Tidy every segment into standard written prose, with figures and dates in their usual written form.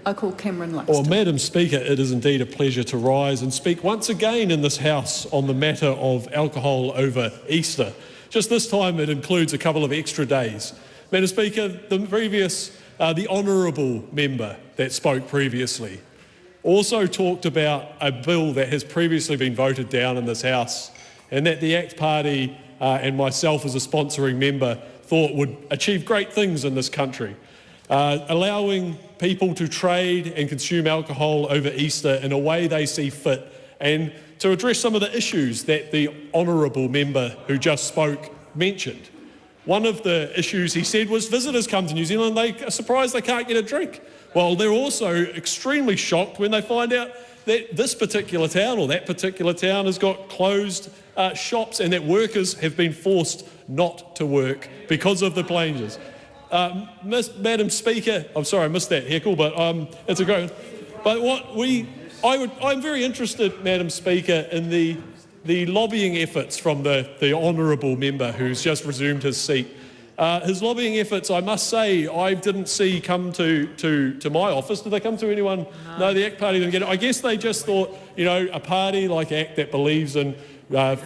I call Cameron Luxton. Well, Madam Speaker, it is indeed a pleasure to rise and speak once again in this House on the matter of alcohol over Easter. Just this time it includes a couple of extra days. Madam Speaker, the honourable member that spoke previously also talked about a bill that has previously been voted down in this House and that the ACT Party and myself as a sponsoring member thought would achieve great things in this country. Allowing people to trade and consume alcohol over Easter in a way they see fit, and to address some of the issues that the honourable member who just spoke mentioned. One of the issues he said was visitors come to New Zealand, they are surprised they can't get a drink. Well, they're also extremely shocked when they find out that this particular town or that particular town has got closed shops and that workers have been forced not to work because of the changes. Madam Speaker, I'm sorry I missed that heckle, but it's a great one. But I'm very interested, Madam Speaker, in the lobbying efforts from the honourable member who's just resumed his seat. His lobbying efforts, I must say, I didn't see come to my office. Did they come to anyone? No, the ACT Party didn't get it. I guess they just thought, you know, a party like ACT that believes in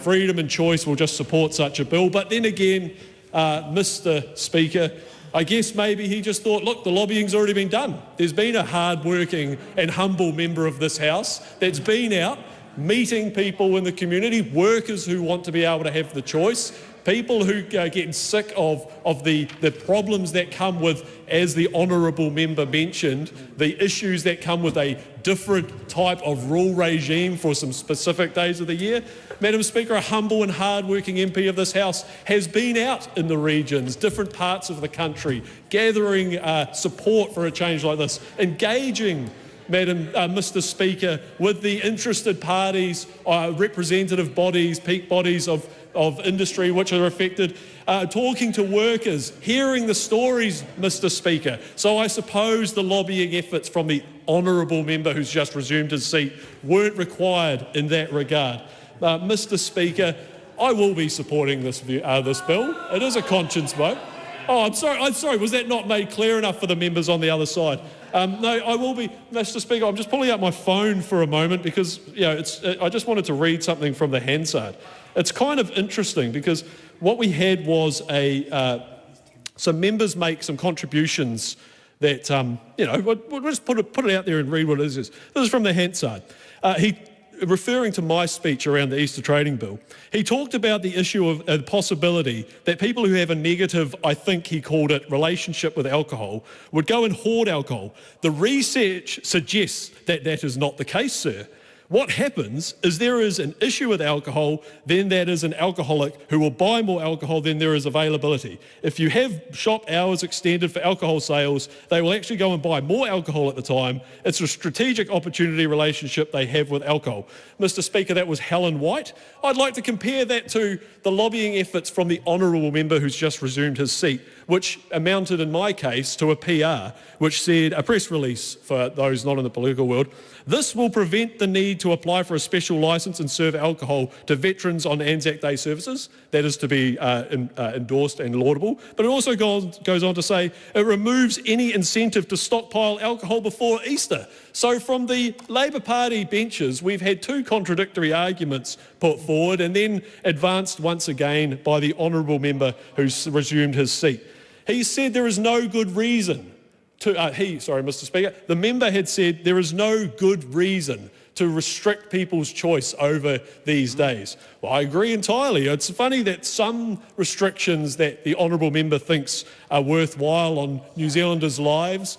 freedom and choice will just support such a bill. But then again, Mr. Speaker, I guess maybe he just thought, look, the lobbying's already been done. There's been a hard-working and humble member of this House that's been out meeting people in the community, workers who want to be able to have the choice, people who are getting sick of the problems that come with, as the honourable member mentioned, the issues that come with a different type of rule regime for some specific days of the year. Madam Speaker, a humble and hard-working MP of this House has been out in the regions, different parts of the country, gathering support for a change like this, engaging, Mr. Speaker, with the interested parties, representative bodies, peak bodies of industry which are affected, talking to workers, hearing the stories, Mr. Speaker. So I suppose the lobbying efforts from the honourable member who's just resumed his seat weren't required in that regard. Mr. Speaker, I will be supporting this bill. It is a conscience vote. Oh, I'm sorry. Was that not made clear enough for the members on the other side? No, I will be, Mr. Speaker. I'm just pulling out my phone for a moment because I just wanted to read something from the Hansard. It's kind of interesting because what we had was some members make some contributions that we'll just put it out there and read what it is. This is from the Hansard. Referring to my speech around the Easter trading bill, he talked about the issue of a possibility that people who have a negative, I think he called it, relationship with alcohol would go and hoard alcohol. The research suggests that that is not the case, sir. What happens is there is an issue with alcohol, then that is an alcoholic who will buy more alcohol than there is availability. If you have shop hours extended for alcohol sales, they will actually go and buy more alcohol at the time. It's a strategic opportunity relationship they have with alcohol. Mr. Speaker, that was Helen White. I'd like to compare that to the lobbying efforts from the honourable member who's just resumed his seat, which amounted in my case to a PR, which said, a press release for those not in the political world, this will prevent the need to apply for a special licence and serve alcohol to veterans on Anzac Day services. That is to be endorsed and laudable. But it also goes on to say it removes any incentive to stockpile alcohol before Easter. So from the Labor Party benches, we've had two contradictory arguments put forward and then advanced once again by the honourable member who's resumed his seat. He said there is no good reason Mr. Speaker, the member had said there is no good reason to restrict people's choice over these days. Well, I agree entirely. It's funny that some restrictions that the honourable member thinks are worthwhile on New Zealanders' lives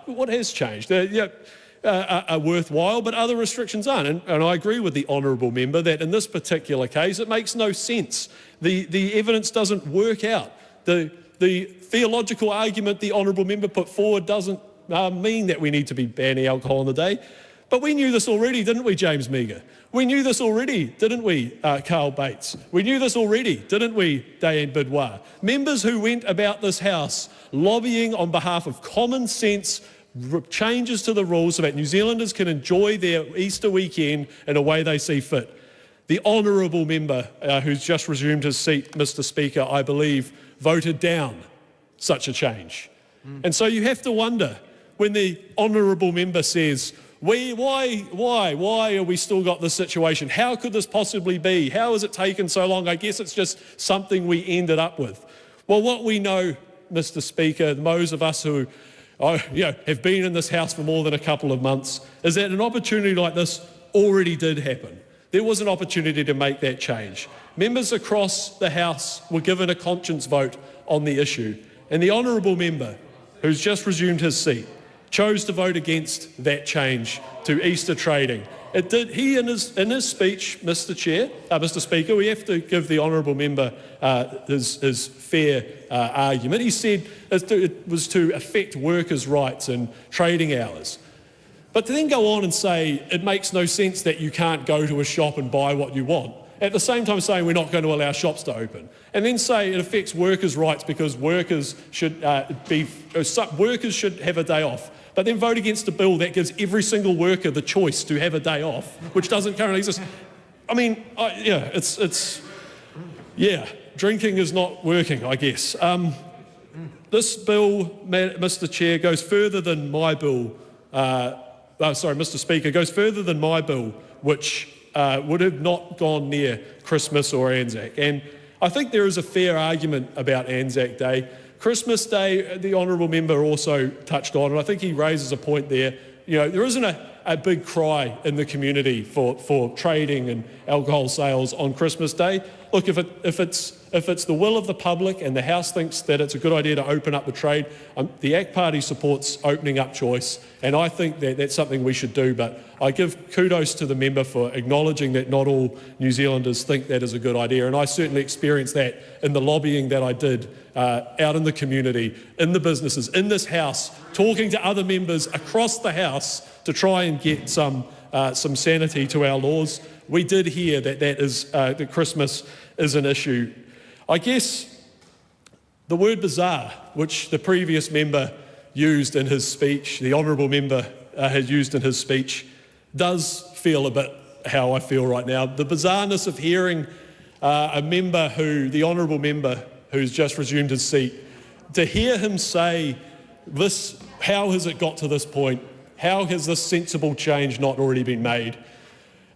what has changed? Are worthwhile, but other restrictions aren't. And I agree with the honourable member that in this particular case it makes no sense. The evidence doesn't work out. The theological argument the honourable member put forward doesn't mean that we need to be banning alcohol on the day. But we knew this already, didn't we, James Meagher? We knew this already, didn't we, Carl Bates? We knew this already, didn't we, Diane Bidwar? Members who went about this House lobbying on behalf of common sense changes to the rules so that New Zealanders can enjoy their Easter weekend in a way they see fit. The honourable member who's just resumed his seat, Mr. Speaker, I believe, voted down such a change. And so you have to wonder, when the honourable member says, why are we still got this situation? How could this possibly be? How has it taken so long? I guess it's just something we ended up with. Well, what we know, Mr. Speaker, those of us who have been in this House for more than a couple of months, is that an opportunity like this already did happen. There was an opportunity to make that change. Members across the House were given a conscience vote on the issue, and the honourable member, who's just resumed his seat, chose to vote against that change to Easter trading. It did. He, in his speech, Mr. Speaker, we have to give the honourable member his fair argument. He said it was to affect workers' rights and trading hours. But to then go on and say it makes no sense that you can't go to a shop and buy what you want, at the same time saying we're not going to allow shops to open, and then say it affects workers' rights because workers should have a day off, but then vote against a bill that gives every single worker the choice to have a day off, which doesn't currently exist. I mean, drinking is not working, I guess. This bill, Mr. Chair, goes further than my bill. Mr. Speaker, goes further than my bill, which would have not gone near Christmas or Anzac. And I think there is a fair argument about Anzac Day. Christmas Day, the honourable member also touched on, and I think he raises a point there. There isn't a big cry in the community for trading and alcohol sales on Christmas Day. Look, if it's the will of the public and the House thinks that it's a good idea to open up the trade, the ACT Party supports opening up choice, and I think that that's something we should do. But I give kudos to the member for acknowledging that not all New Zealanders think that is a good idea, and I certainly experienced that in the lobbying that I did out in the community, in the businesses, in this House, talking to other members across the House to try and get some sanity to our laws. We did hear that Christmas is an issue. I guess the word bizarre, which the previous member used in his speech, the honourable member has used in his speech, does feel a bit how I feel right now. The bizarreness of hearing the honourable member who's just resumed his seat, to hear him say this, how has it got to this point? How has this sensible change not already been made?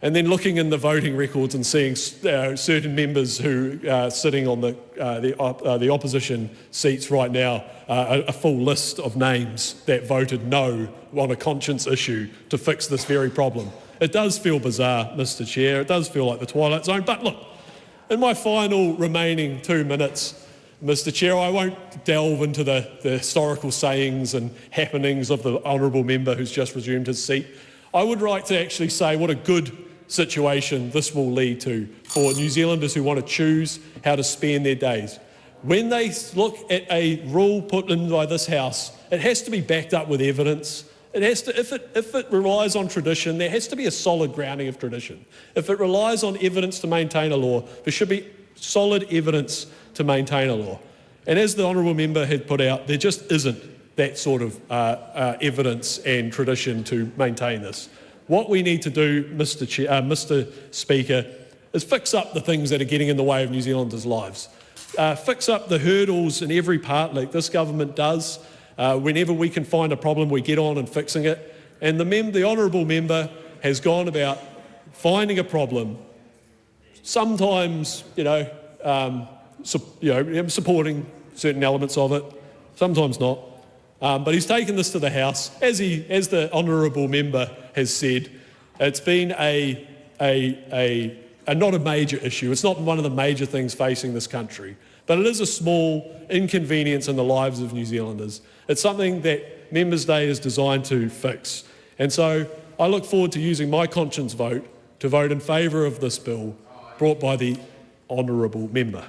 And then looking in the voting records and seeing certain members who are sitting on the opposition seats right now, a full list of names that voted no on a conscience issue to fix this very problem. It does feel bizarre, Mr. Chair. It does feel like the Twilight Zone. But look, in my final remaining 2 minutes, Mr. Chair, I won't delve into the historical sayings and happenings of the honourable member who's just resumed his seat. I would like to actually say what a good situation this will lead to for New Zealanders who want to choose how to spend their days. When they look at a rule put in by this House, it has to be backed up with evidence. It has to, if it relies on tradition, there has to be a solid grounding of tradition. If it relies on evidence to maintain a law, there should be solid evidence to maintain a law. And as the honourable member had put out, there just isn't that sort of evidence and tradition to maintain this. What we need to do, Mr. Speaker, is fix up the things that are getting in the way of New Zealanders' lives. Fix up the hurdles in every part like this government does. Whenever we can find a problem, we get on and fixing it. And the honourable member has gone about finding a problem, sometimes, supporting certain elements of it, sometimes not. But he's taken this to the House. As the honourable member has said, it's been not a major issue. It's not one of the major things facing this country. But it is a small inconvenience in the lives of New Zealanders. It's something that Members' Day is designed to fix. And so I look forward to using my conscience vote to vote in favour of this bill brought by the honourable member.